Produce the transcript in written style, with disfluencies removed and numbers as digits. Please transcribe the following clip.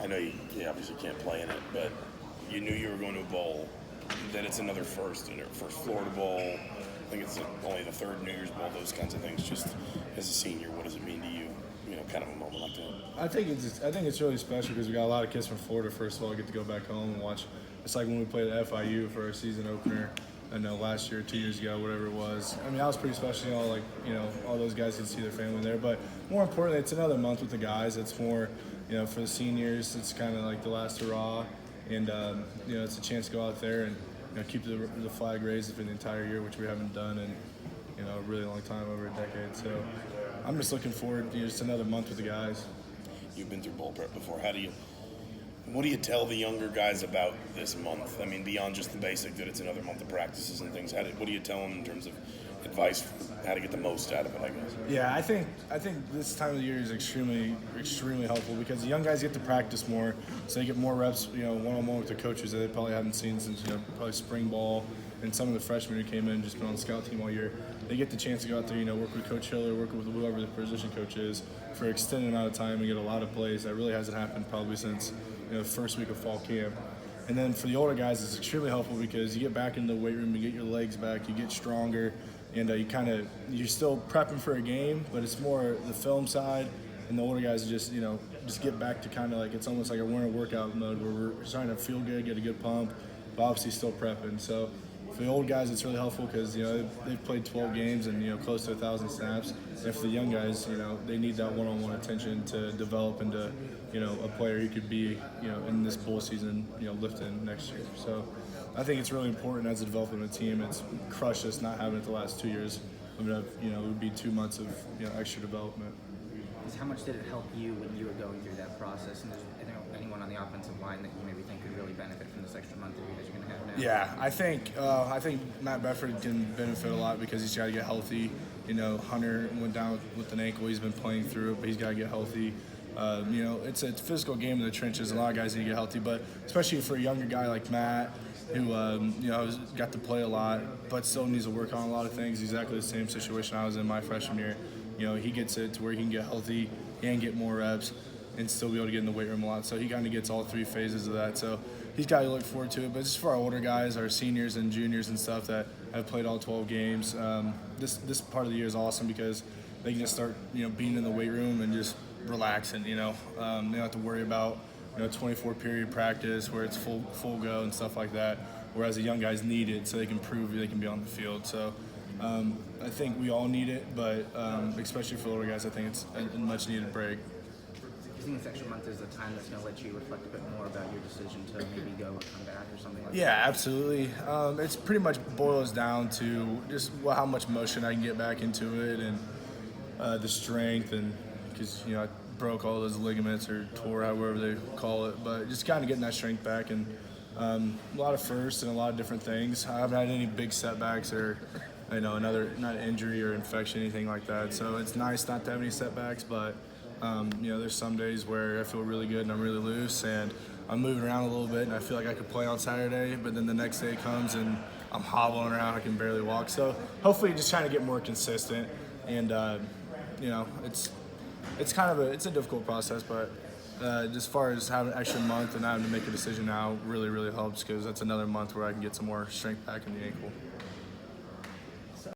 I know you obviously can't play in it, but you knew you were going to a bowl. That it's another first, and your first Florida Bowl. I think it's only the third New Year's Bowl. Those kinds of things. Just as a senior, what does it mean to you? You know, kind of a moment like that. I think it's really special because we got a lot of kids from Florida. First of all, get to go back home and watch. It's like when we played at FIU for our season opener. I know last year, 2 years ago, whatever it was. I mean, that was pretty special. All those guys could see their family there. But more importantly, it's another month with the guys. It's more, for the seniors, it's kind of like the last hurrah, and it's a chance to go out there and keep the flag raised for the entire year, which we haven't done in a really long time, over a decade. So I'm just looking forward to just another month with the guys. You've been through bowl prep before. What do you tell the younger guys about this month? I mean, beyond just the basic that it's another month of practices and things. What do you tell them in terms of advice for how to get the most out of it, I guess? Yeah, I think this time of the year is extremely, extremely helpful because the young guys get to practice more, so they get more reps, one-on-one with the coaches that they probably haven't seen since, probably spring ball, and some of the freshmen who came in just been on the scout team all year. They get the chance to go out there, work with Coach Hiller, work with whoever the position coach is for an extended amount of time and get a lot of plays. That really hasn't happened probably since the first week of fall camp. And then for the older guys, it's extremely helpful because you get back in the weight room, you get your legs back, you get stronger, and you're still prepping for a game, but it's more the film side. And the older guys just get back to kind of like, it's almost like we're in a workout mode where we're trying to feel good, get a good pump, but obviously still prepping. So for the old guys, it's really helpful because they've played 12 games and close to 1,000 snaps. And for the young guys, they need that one-on-one attention to develop into a player who could be in this bowl season lifting next year. So I think it's really important as a development team. It's crushed us not having it the last 2 years. I mean, it would be 2 months of extra development. How much did it help you when you were going through that process? And there's anyone on the offensive line that you maybe think could really benefit from this extra month that you guys are going to have now? Yeah, I think Matt Bedford can benefit a lot because he's got to get healthy. Hunter went down with an ankle. He's been playing through it, but he's got to get healthy. It's a physical game in the trenches. A lot of guys need to get healthy, but especially for a younger guy like Matt, who got to play a lot, but still needs to work on a lot of things. Exactly the same situation I was in my freshman year. He gets it to where he can get healthy and get more reps and still be able to get in the weight room a lot. So he kind of gets all three phases of that. So he's got to look forward to it. But just for our older guys, our seniors and juniors and stuff that have played all 12 games, this part of the year is awesome because they can just start, being in the weight room and just relaxing. They don't have to worry about 24 period practice where it's full go and stuff like that. Whereas the young guys need it so they can prove they can be on the field. So I think we all need it, but especially for the older guys, I think it's a much needed break. Do you think this extra month is a time that's going to let you reflect a bit more about your decision to maybe go and come back or something like that? Yeah, absolutely. It's pretty much boils down to just how much motion I can get back into it and the strength, and because I broke all those ligaments or tore, however they call it, but just kind of getting that strength back and a lot of firsts and a lot of different things. I haven't had any big setbacks or not injury or infection, anything like that. So it's nice not to have any setbacks, but there's some days where I feel really good and I'm really loose and I'm moving around a little bit and I feel like I could play on Saturday, but then the next day comes and I'm hobbling around, I can barely walk. So hopefully just trying to get more consistent, and it's a difficult process, but as far as having an extra month and having to make a decision now really, really helps because that's another month where I can get some more strength back in the ankle.